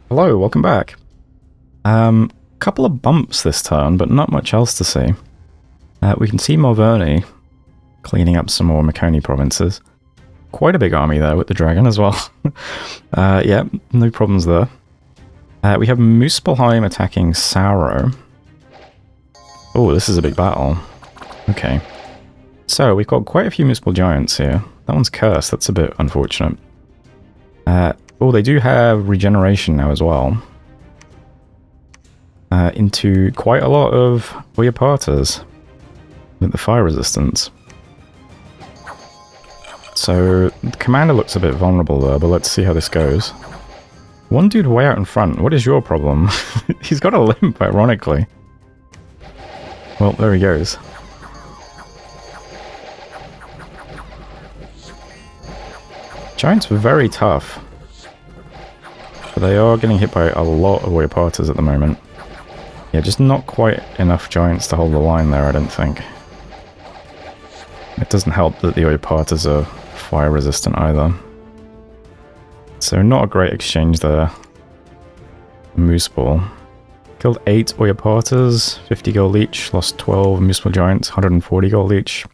Hello, welcome back. Couple of bumps this turn, but not much else to see. We can see Marverni cleaning up some more Mekone provinces. Quite a big army there with the dragon as well. Yeah, no problems there. We have Muspelheim attacking Sauro. Oh, this is a big battle. Okay. So, we've got quite a few Muspel Giants here. That one's cursed, that's a bit unfortunate. Oh, they do have regeneration now as well. Into quite a lot of Oyapatas with the fire resistance. So, the commander looks a bit vulnerable there, but let's see how this goes. One dude way out in front, what is your problem? He's got a limp, ironically. Well, there he goes. Giants were very tough. But they are getting hit by a lot of Oyapatas at the moment. Yeah, just not quite enough Giants to hold the line there, I don't think. It doesn't help that the Oyapatas are fire resistant either. So not a great exchange there. Muspel. Killed 8 Oyapatas, 50 gold each, lost 12 Muspel Giants, 140 gold each.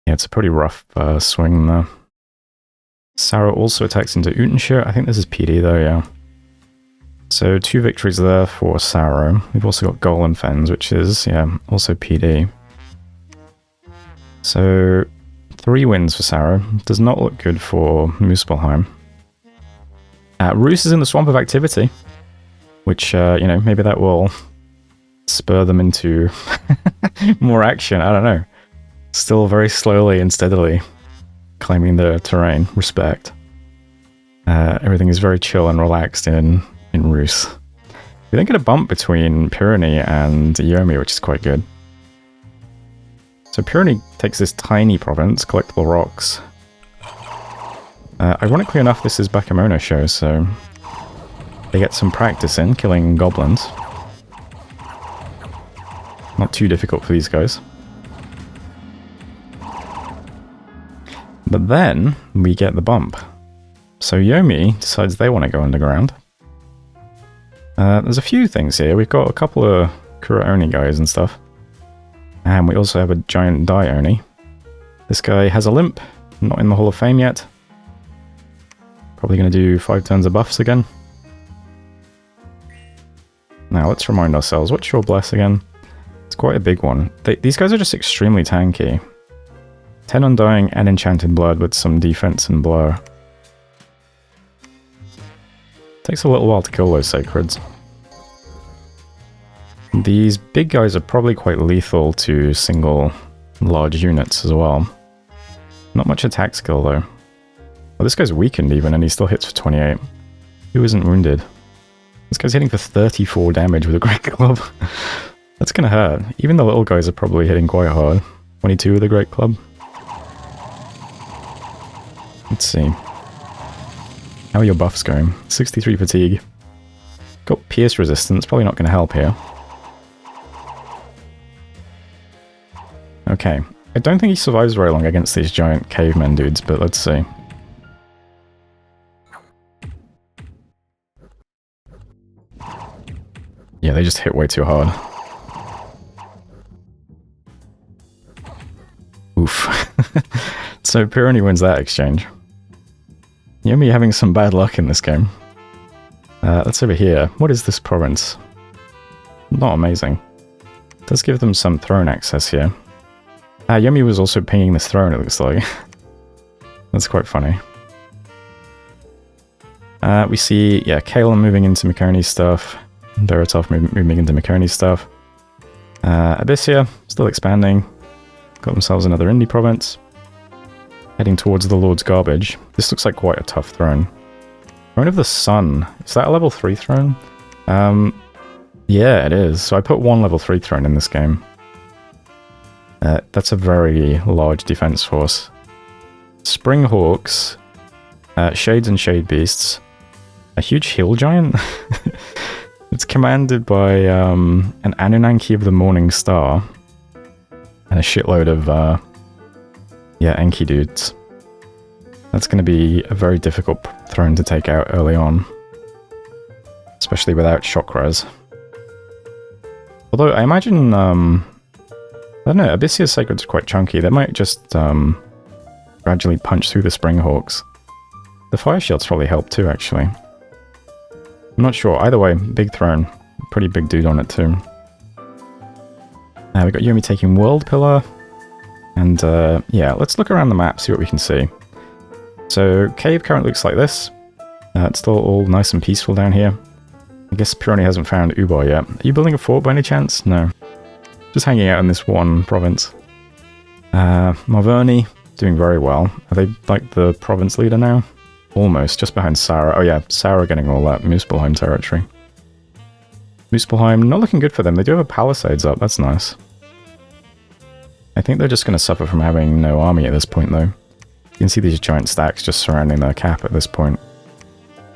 Yeah, it's a pretty rough swing there. Sarah also attacks into Utenshire. I think this is PD though, yeah. So 2 victories there for Sarah. We've also got Golenfens, which is, yeah, also PD. So 3 wins for Sarah. Does not look good for Muspelheim. Roos is in the Swamp of Activity, which, you know, maybe that will spur them into more action. I don't know. Still very slowly and steadily claiming the terrain. Respect. Everything is very chill and relaxed in Roos. We then get a bump between Pyre and Yomi, which is quite good. So Pyre takes this tiny province, collectible rocks. Ironically enough, this is Bakemono show, so they get some practice in killing goblins. Not too difficult for these guys. But then we get the bump. So Yomi decides they want to go underground. There's a few things here. We've got a couple of Kura Oni guys and stuff. And we also have a giant Dai Oni. This guy has a limp, not in the Hall of Fame yet. Probably going to do 5 turns of buffs again. Now let's remind ourselves, what's your bless again? It's quite a big one. These guys are just extremely tanky. 10 Undying and Enchanted Blood with some defense and blur. Takes a little while to kill those sacreds. These big guys are probably quite lethal to single large units as well. Not much attack skill though. Well, this guy's weakened even and he still hits for 28. Who isn't wounded? This guy's hitting for 34 damage with a great club. That's gonna hurt. Even the little guys are probably hitting quite hard. 22 with a great club. Let's see. How are your buffs going? 63 fatigue. Got pierce resistance, probably not going to help here. Okay. I don't think he survives very long against these giant cavemen dudes, but let's see. Yeah, they just hit way too hard. Oof. So Pyre wins that exchange. Yomi having some bad luck in this game. Let's over here. What is this province? Not amazing. Does give them some throne access here. Yomi was also pinging this throne, it looks like. That's quite funny. We see, yeah, Kalen moving into Mekone's stuff. Veritov moving into Mekone's stuff. Abyssia, still expanding. Got themselves another indie province. Heading towards the Lord's Garbage. This looks like quite a tough throne. Throne of the Sun. Is that a level 3 throne? Yeah, it is. So I put 1 level 3 throne in this game. That's a very large defense force. Spring Hawks. Shades and Shade Beasts. A huge Hill Giant. It's commanded by an Anunnaki of the Morning Star. And a shitload of yeah, Enki dudes. That's going to be a very difficult throne to take out early on. especially without shock res. Although I imagine, I don't know, Abyssea's Sacred's quite chunky. They might just gradually punch through the Springhawks. The Fire Shields probably help too, actually. I'm not sure. Either way, big throne. Pretty big dude on it too. We got Yomi taking World Pillar. And yeah, let's look around the map, see what we can see. So, cave currently looks like this. It's still all nice and peaceful down here. I guess Pironi hasn't found Ubar yet. Are you building a fort by any chance? No. Just hanging out in this one province. Marverni, doing very well. Are they like the province leader now? Almost, just behind Sarah. Oh yeah, Sarah getting all that Muspelheim territory. Muspelheim, not looking good for them. They do have a palisades up, that's nice. I think they're just going to suffer from having no army at this point though. You can see these giant stacks just surrounding their cap at this point.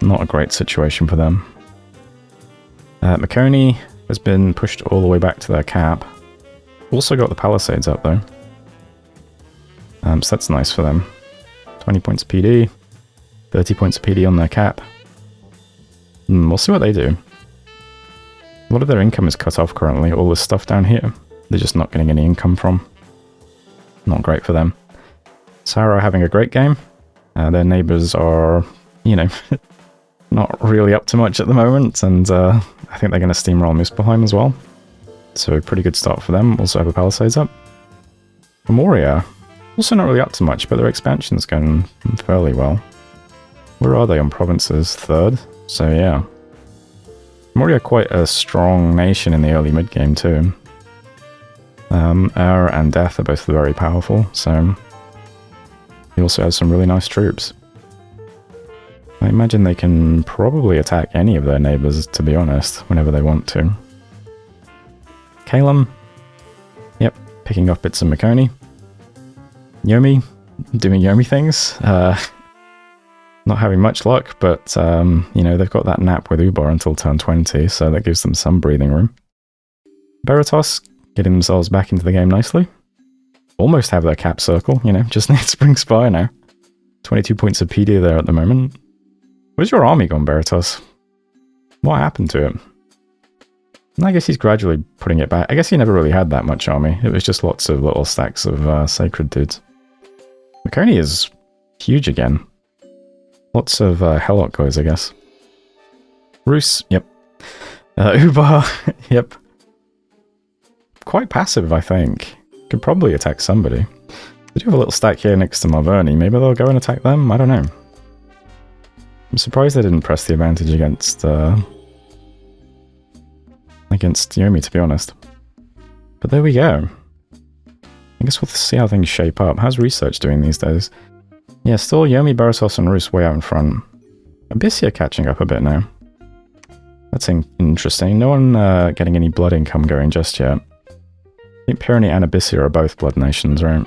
Not a great situation for them. Mekone has been pushed all the way back to their cap. Also got the palisades up though. So that's nice for them. 20 points of PD. 30 points of PD on their cap. We'll see what they do. A lot of their income is cut off currently. All this stuff down here, they're just not getting any income from. Not great for them. Sarah having a great game. Their neighbours are, you know, not really up to much at the moment, and I think they're going to steamroll Muspelheim as well. So pretty good start for them. Also have a palisades up. Memoria, also not really up to much, but their expansion's going fairly well. Where are they on provinces? Third. So yeah. Memoria quite a strong nation in the early mid-game too. Air and Death are both very powerful, so he also has some really nice troops. I imagine they can probably attack any of their neighbours, to be honest, whenever they want to. Calum, yep, picking up bits of Mekone. Yomi, doing Yomi things. Not having much luck, but, you know, they've got that nap with Ubar until turn 20, so that gives them some breathing room. Beratos, getting themselves back into the game nicely. Almost have their cap circle, you know, just need Spring Spire now. 22 points of PD there at the moment. Where's your army gone, Beratos? What happened to it? I guess he's gradually putting it back. I guess he never really had that much army. It was just lots of little stacks of sacred dudes. Mekone is huge again. Lots of Helloc guys, I guess. Roos, yep. Ubar, yep. Quite passive, I think. Could probably attack somebody. They do have a little stack here next to Marverni. Maybe they'll go and attack them? I don't know. I'm surprised they didn't press the advantage against Yomi, to be honest. But there we go. I guess we'll see how things shape up. How's research doing these days? Yeah, still Yomi, Beratos, and Roos way out in front. Abyssea catching up a bit now. That's interesting. No one getting any blood income going just yet. I think Pironi and Abyssea are both blood nations, right?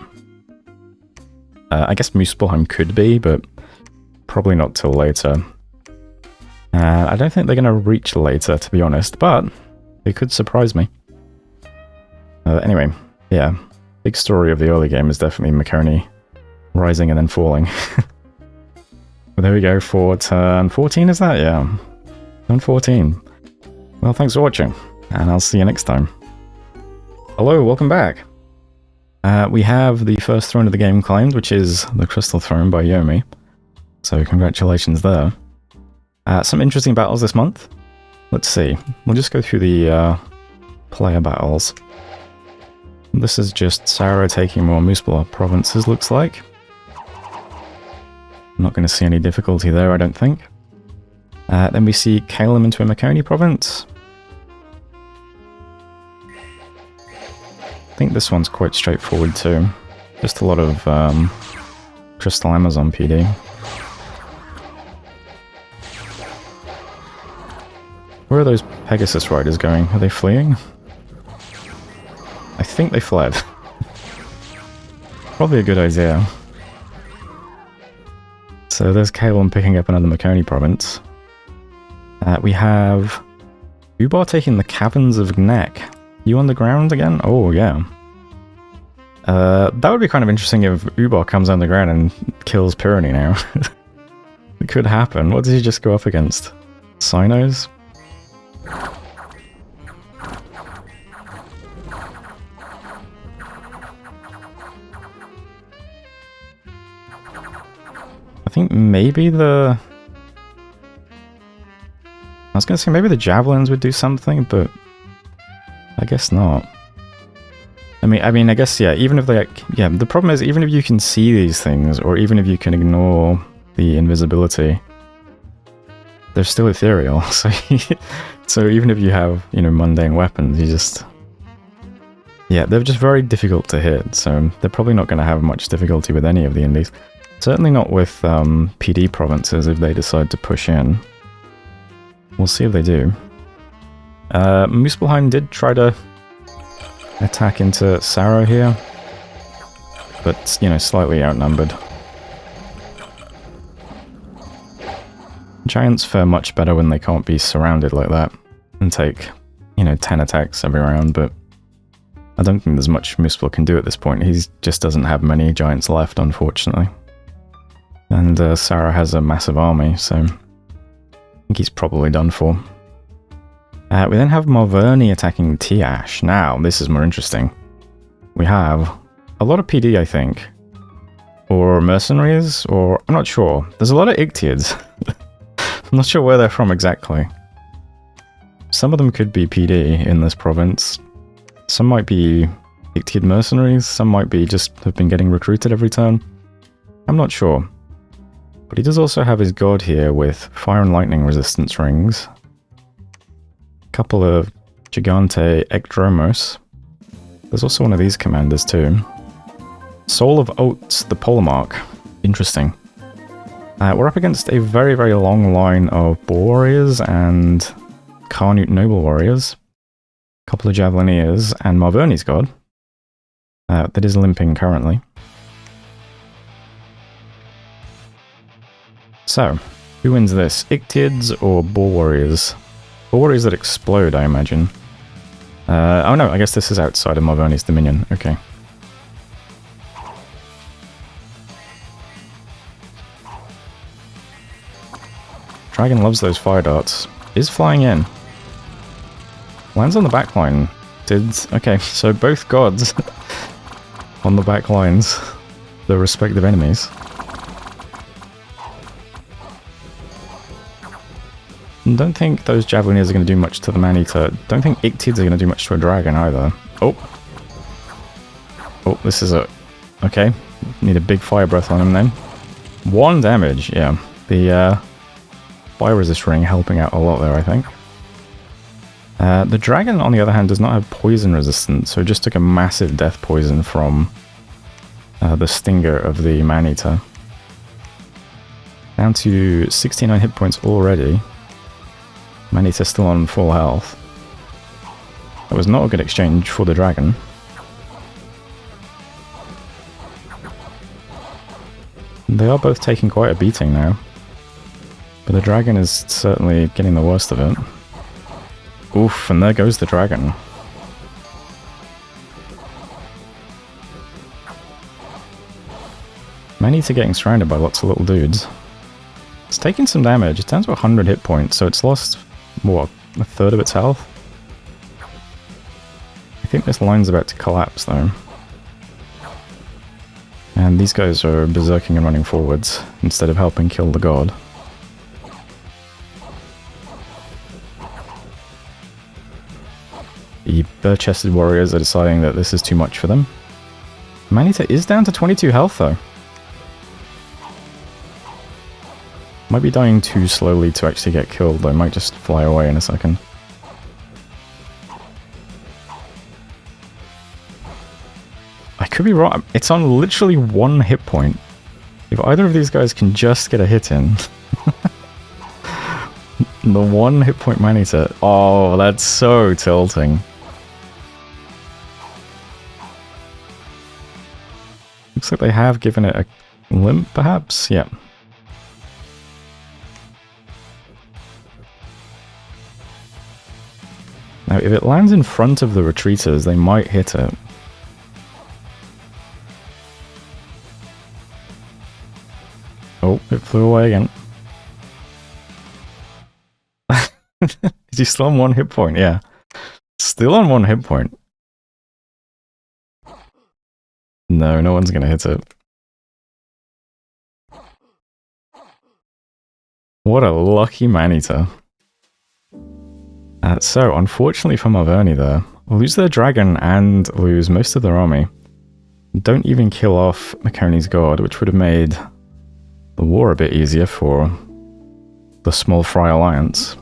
I guess Muspelheim could be, but probably not till later. I don't think they're going to reach later, to be honest, but they could surprise me. Anyway, yeah. Big story of the early game is definitely Mekone rising and then falling. But there we go for turn 14, is that? Yeah. Turn 14. Well, thanks for watching, and I'll see you next time. Hello, welcome back. We have the first throne of the game claimed, which is the Crystal Throne by Yomi. So congratulations there. Some interesting battles this month. Let's see. We'll just go through the player battles. This is just Sarah taking more Muspelheim provinces, looks like. I'm not going to see any difficulty there, I don't think. Then we see Calum into a Mekone province. I think this one's quite straightforward too. Just a lot of Crystal Amazon PD. Where are those Pegasus riders going? Are they fleeing? I think they fled. Probably a good idea. So there's Calum picking up another Mekone province. We have Ubar taking the Caverns of Gnek. You on the ground again? Oh, yeah. That would be kind of interesting if Ubar comes on the ground and kills Pironi now. It could happen. What did he just go up against? Sinos? I think maybe the... I was gonna say maybe the javelins would do something, but I guess not. I mean, I guess, yeah, even if they... Yeah, the problem is, even if you can see these things, or even if you can ignore the invisibility, they're still ethereal, so... So even if you have, you know, mundane weapons, you just... Yeah, they're just very difficult to hit, so they're probably not going to have much difficulty with any of the indies. Certainly not with PD provinces if they decide to push in. We'll see if they do. Muspelheim did try to attack into Saro here, but, you know, slightly outnumbered. Giants fare much better when they can't be surrounded like that and take, you know, 10 attacks every round, but I don't think there's much Muspel can do at this point. He just doesn't have many giants left, unfortunately. And Saro has a massive army, so I think he's probably done for. We then have Marverni attacking Tiash. Now, this is more interesting. We have a lot of PD, I think. Or mercenaries, or... I'm not sure. There's a lot of Ictiids. I'm not sure where they're from exactly. Some of them could be PD in this province. Some might be Ictiid mercenaries. Some might be just have been getting recruited every turn. I'm not sure. But he does also have his god here with fire and lightning resistance rings. A couple of Gigante Ekdromos. There's also one of these commanders too. Soul of Oats, the Polemarch. Interesting. We're up against a very, very long line of Boar Warriors and Carnute Noble Warriors. A couple of Javelineers and Marverni's god. That is limping currently. So, who wins this? Ictiids or Boar Warriors? Boar Warriors that explode, I imagine. Oh no, I guess this is outside of Marverni's dominion. Okay. Dragon loves those fire darts. Is flying in. Lands on the back line. Okay, so both gods on the back lines. The respective enemies. Don't think those Javelineers are going to do much to the man-eater. Don't think Ictiids are going to do much to a dragon either. Oh. Oh, this is a... Okay. Need a big fire breath on him then. 1 damage, yeah. The fire resist ring helping out a lot there, I think. The dragon, on the other hand, does not have poison resistance, so it just took a massive death poison from the stinger of the man-eater. Down to 69 hit points already. Man-eater still on full health. That was not a good exchange for the dragon. They are both taking quite a beating now. But the dragon is certainly getting the worst of it. Oof, and there goes the dragon. Man-eater getting surrounded by lots of little dudes. It's taking some damage. It's down to 100 hit points, so it's lost, what, a third of its health? I think this line's about to collapse, though. And these guys are berserking and running forwards, instead of helping kill the god. The bare-chested warriors are deciding that this is too much for them. Man-eater is down to 22 health, though. Might be dying too slowly to actually get killed, though. Might just fly away in a second. I could be wrong. It's on literally 1 hit point. If either of these guys can just get a hit in... the 1 hit point man-eater. Oh, that's so tilting. Looks like they have given it a limp, perhaps? Yeah. Now, if it lands in front of the retreaters, they might hit it. Oh, it flew away again. Is he still on 1 hit point? Yeah. Still on 1 hit point. No, no one's gonna hit it. What a lucky man-eater. So, unfortunately for Marverni there, lose their dragon and lose most of their army. Don't even kill off Mekone's guard, which would have made the war a bit easier for the small fry alliance.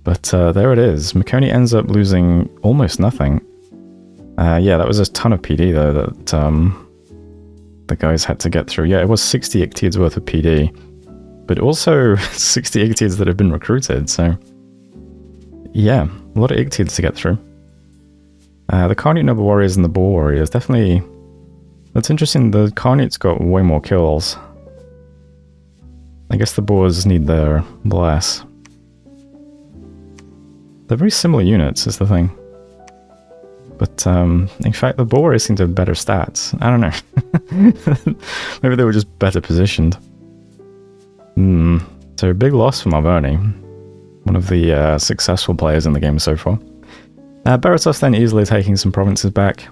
But there it is. Mekone ends up losing almost nothing. Yeah, that was a ton of PD though that the guys had to get through. Yeah, it was 60 Ictids worth of PD, but also 60 Ictids that have been recruited, so yeah, a lot of Ictids to get through. The Carnute Noble Warriors and the Boar Warriors, definitely... That's interesting, the Carnute's got way more kills. I guess the Boars need their bless. They're very similar units, is the thing. But, in fact, the Boar Warriors seem to have better stats. I don't know. Maybe they were just better positioned. So, big loss for Marverni. One of the successful players in the game so far. Beratos then easily taking some provinces back.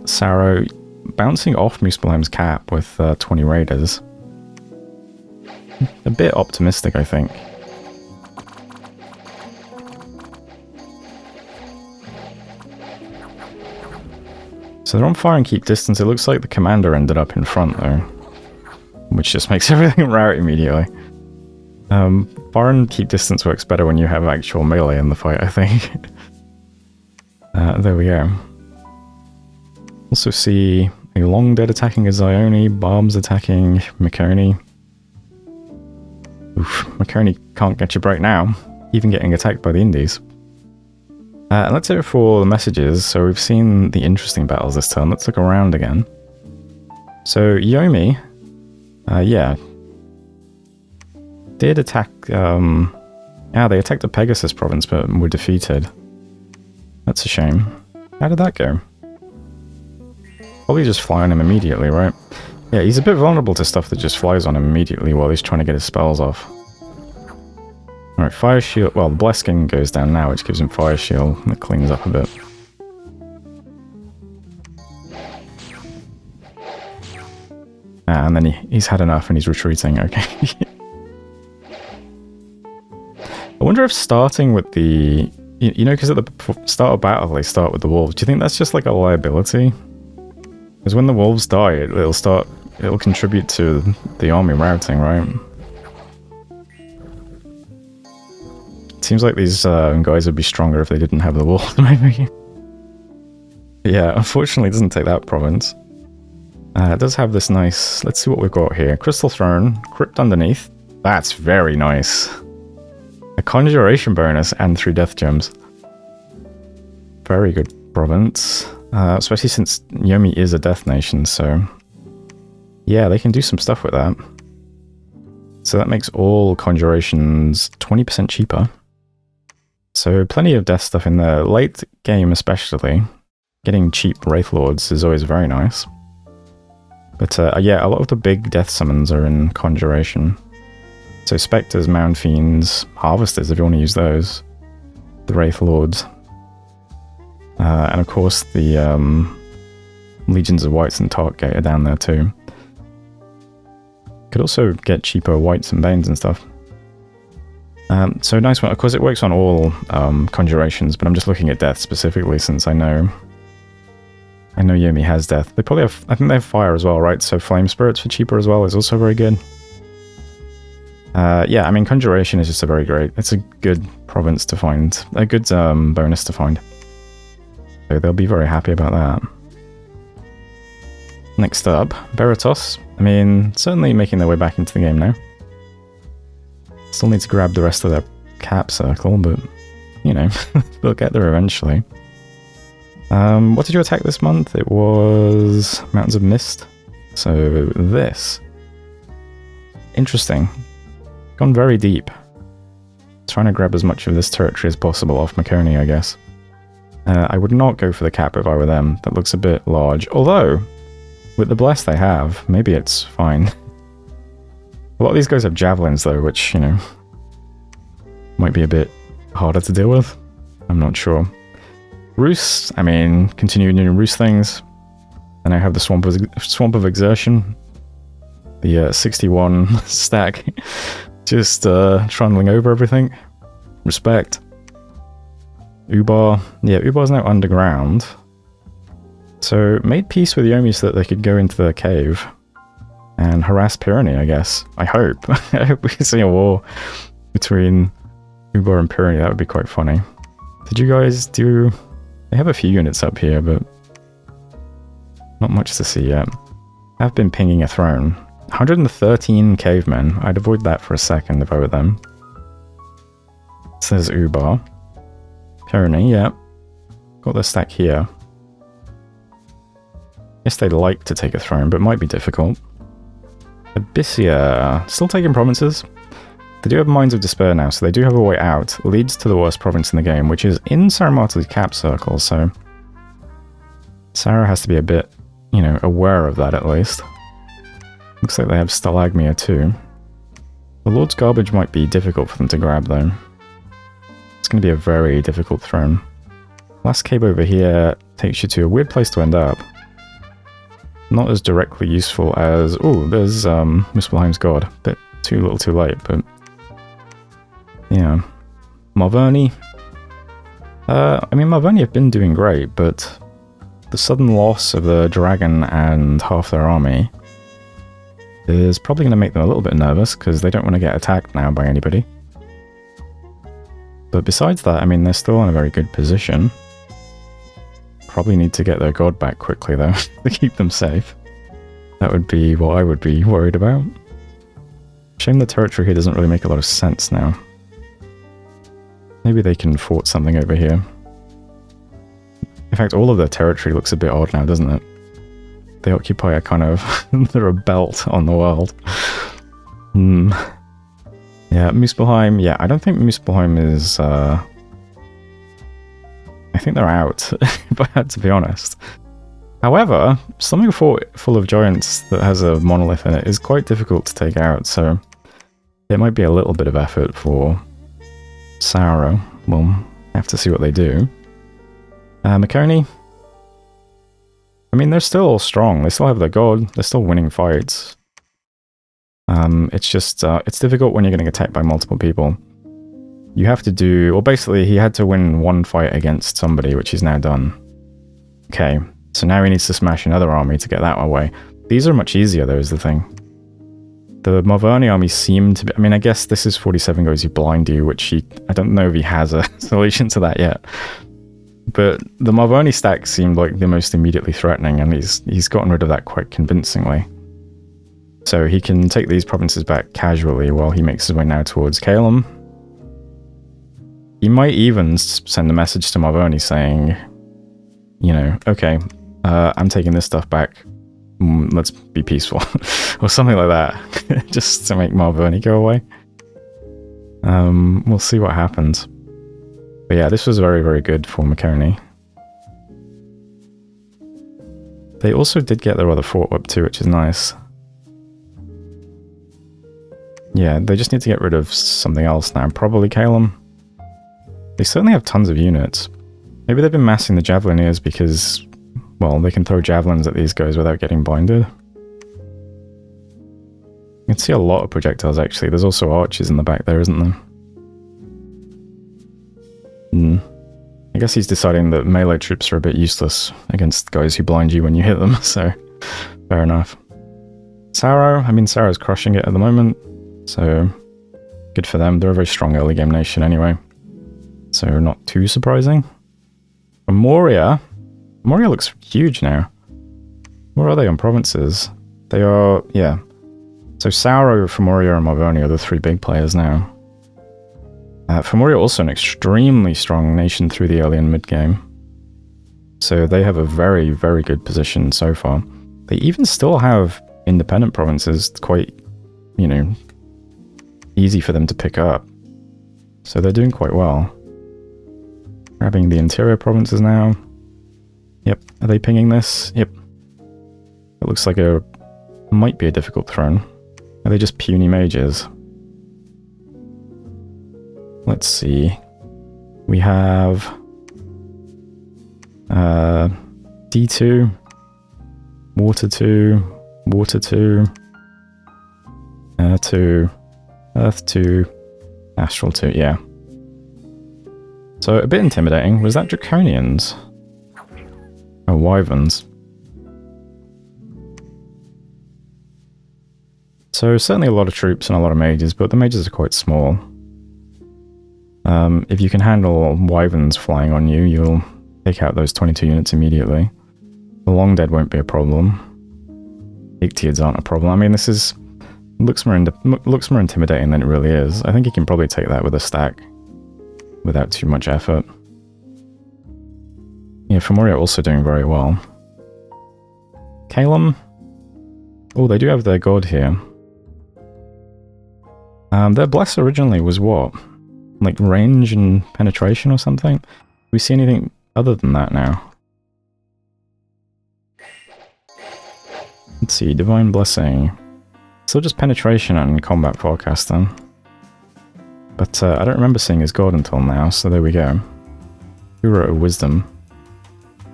Saro bouncing off Muspelheim's cap with 20 raiders. A bit optimistic, I think. So they're on fire and keep distance. It looks like the commander ended up in front though, which just makes everything rare immediately. Fire and keep distance works better when you have actual melee in the fight, I think. There we go. Also see a long dead attacking a Zione, Barbs attacking Mekone. Oof, Mekone can't get you right now, even getting attacked by the Indies. And that's it for the messages. So we've seen the interesting battles this turn. Let's look around again. So Yomi, yeah, did attack. Yeah, they attacked the Pegasus province, but were defeated. That's a shame. How did that go? Probably just fly on him immediately, right? Yeah, he's a bit vulnerable to stuff that just flies on him immediately while he's trying to get his spells off. Alright, Fire Shield... Well, the Blessing goes down now, which gives him Fire Shield, and it cleans up a bit. And then he's had enough and he's retreating, okay. I wonder if starting with the... You know, because at the start of battle they start with the wolves. Do you think that's just like a liability? Because when the wolves die, it'll contribute to the army routing, right? It seems like these guys would be stronger if they didn't have the wolves, maybe. Yeah, unfortunately it doesn't take that province. It does have this nice... Let's see what we've got here. Crystal Throne, Crypt underneath. That's very nice. A conjuration bonus and 3 death gems. Very good province. Especially since Yomi is a death nation, so... Yeah, they can do some stuff with that. So that makes all conjurations 20% cheaper. So plenty of death stuff in there. Late game especially. Getting cheap Wraith Lords is always very nice. But yeah, a lot of the big death summons are in conjuration. So Spectres, Mound Fiends, Harvesters if you want to use those. The Wraith Lords. And of course the Legions of Wights and Tarkgate are down there too. Could also get cheaper Wights and Banes and stuff. So nice one. Of course it works on all conjurations, but I'm just looking at death specifically since I know Yomi has death. They probably have, I think they have fire as well, right? So Flame Spirits for cheaper as well is also very good. Yeah, I mean conjuration is just it's a good province to find, a good bonus to find. So they'll be very happy about that. Next up, Beratos. I mean, certainly making their way back into the game now. Still need to grab the rest of their cap circle, but, you know, they'll get there eventually. What did you attack this month? It was Mountains of Mist. So this. Interesting. Gone very deep. Trying to grab as much of this territory as possible off Mekone, I guess. I would not go for the cap if I were them. That looks a bit large. Although, with the bless they have, maybe it's fine. A lot of these guys have javelins though, which, you know, might be a bit harder to deal with. I'm not sure. Rus, I mean, continuing doing Rus things. And I have the Swamp of Exertion. The 61 stack. Just trundling over everything. Respect. Ubar. Yeah, Ubar's now underground. So, made peace with Yomi so that they could go into the cave. And harass Pyrenees, I guess. I hope. I hope we see a war between Ubar and Pyrenees. That would be quite funny. Did you guys do... They have a few units up here, but... not much to see yet. I've been pinging a throne. 113 cavemen. I'd avoid that for a second if I were them. Says Ubar. Pyrenees, yeah. Got the stack here. Guess they'd like to take a throne, but might be difficult. Abyssia. Still taking provinces. They do have Mines of Despair now, so they do have a way out. Leads to the worst province in the game, which is in Saramata's cap circle, so... Sarah has to be a bit, you know, aware of that at least. Looks like they have Stalagmia too. The Lord's Garbage might be difficult for them to grab though. It's going to be a very difficult throne. Last cave over here takes you to a weird place to end up. Not as directly useful as... Oh, there's Muspelheim's God. Bit too little too late, but... Yeah. Marverni. I mean, Marverni have been doing great, but... The sudden loss of the dragon and half their army is probably going to make them a little bit nervous, because they don't want to get attacked now by anybody. But besides that, I mean, they're still in a very good position. Probably need to get their god back quickly, though, to keep them safe. That would be what I would be worried about. Shame the territory here doesn't really make a lot of sense now. Maybe they can fort something over here. In fact, all of their territory looks a bit odd now, doesn't it? They occupy a kind of... they're a belt on the world. Yeah, Muspelheim. Yeah, I don't think Muspelheim is... I think they're out, if I had to be honest. However, something full of giants that has a monolith in it is quite difficult to take out, so... It might be a little bit of effort for... Sauro. We'll have to see what they do. Mekone. I mean, they're still strong. They still have their god. They're still winning fights. It's just, it's difficult when you're getting attacked by multiple people. You have to do... Well, basically, he had to win one fight against somebody, which he's now done. Okay, so now he needs to smash another army to get that away. These are much easier, though, is the thing. The Marverni army seem to be... I mean, I guess this is 47 goes you blind you, which he... I don't know if he has a solution to that yet. But the Marverni stack seemed like the most immediately threatening, and he's gotten rid of that quite convincingly. So he can take these provinces back casually while he makes his way now towards Calum. He might even send a message to Marverni saying, you know, okay, I'm taking this stuff back, let's be peaceful, or something like that, just to make Marverni go away. We'll see what happens. But yeah, this was very, very good for Mekone. They also did get their other fort up too, which is nice. Yeah, they just need to get rid of something else now. Probably Calum. They certainly have tons of units. Maybe they've been massing the Javelineers because, well, they can throw javelins at these guys without getting blinded. You can see a lot of projectiles, actually. There's also archers in the back there, isn't there? I guess he's deciding that melee troops are a bit useless against guys who blind you when you hit them, so fair enough. Sauro, I mean, Sauro's crushing it at the moment, so good for them. They're a very strong early game nation anyway, so not too surprising. Moria looks huge now. Where are they on provinces? They are, yeah. So Sauro, Femoria, and Marverni are the three big players now. Femoria also an extremely strong nation through the early and mid game. So they have a very, very good position so far. They even still have independent provinces quite, you know, easy for them to pick up. So they're doing quite well. Grabbing the interior provinces now. Yep. Are they pinging this? Yep. It looks like might be a difficult throne. Are they just puny mages? let's see. We have D2, Water 2, Water 2, Air 2, Earth 2, Astral 2, yeah. So a bit intimidating. Was that Draconians? Oh, Wyverns. So certainly a lot of troops and a lot of mages, but the mages are quite small. If you can handle Wyverns flying on you, you'll take out those 22 units immediately. The Long Dead won't be a problem. Ictiids aren't a problem. I mean, this is looks more intimidating than it really is. I think you can probably take that with a stack without too much effort. Yeah, Fomoriya also doing very well. Calum? Oh, they do have their god here. Their bless originally was what? Like range and penetration or something? Do we see anything other than that now? Let's see, Divine Blessing. Still just penetration and combat forecast then. But I don't remember seeing his god until now, so there we go. Hero of Wisdom.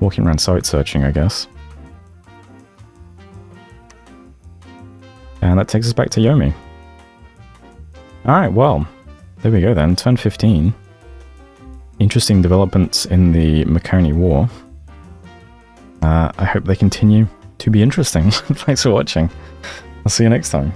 Walking around site searching, I guess. And that takes us back to Yomi. Alright, well, there we go then, turn 15. Interesting developments in the Mekone War. I hope they continue to be interesting. Thanks for watching. I'll see you next time.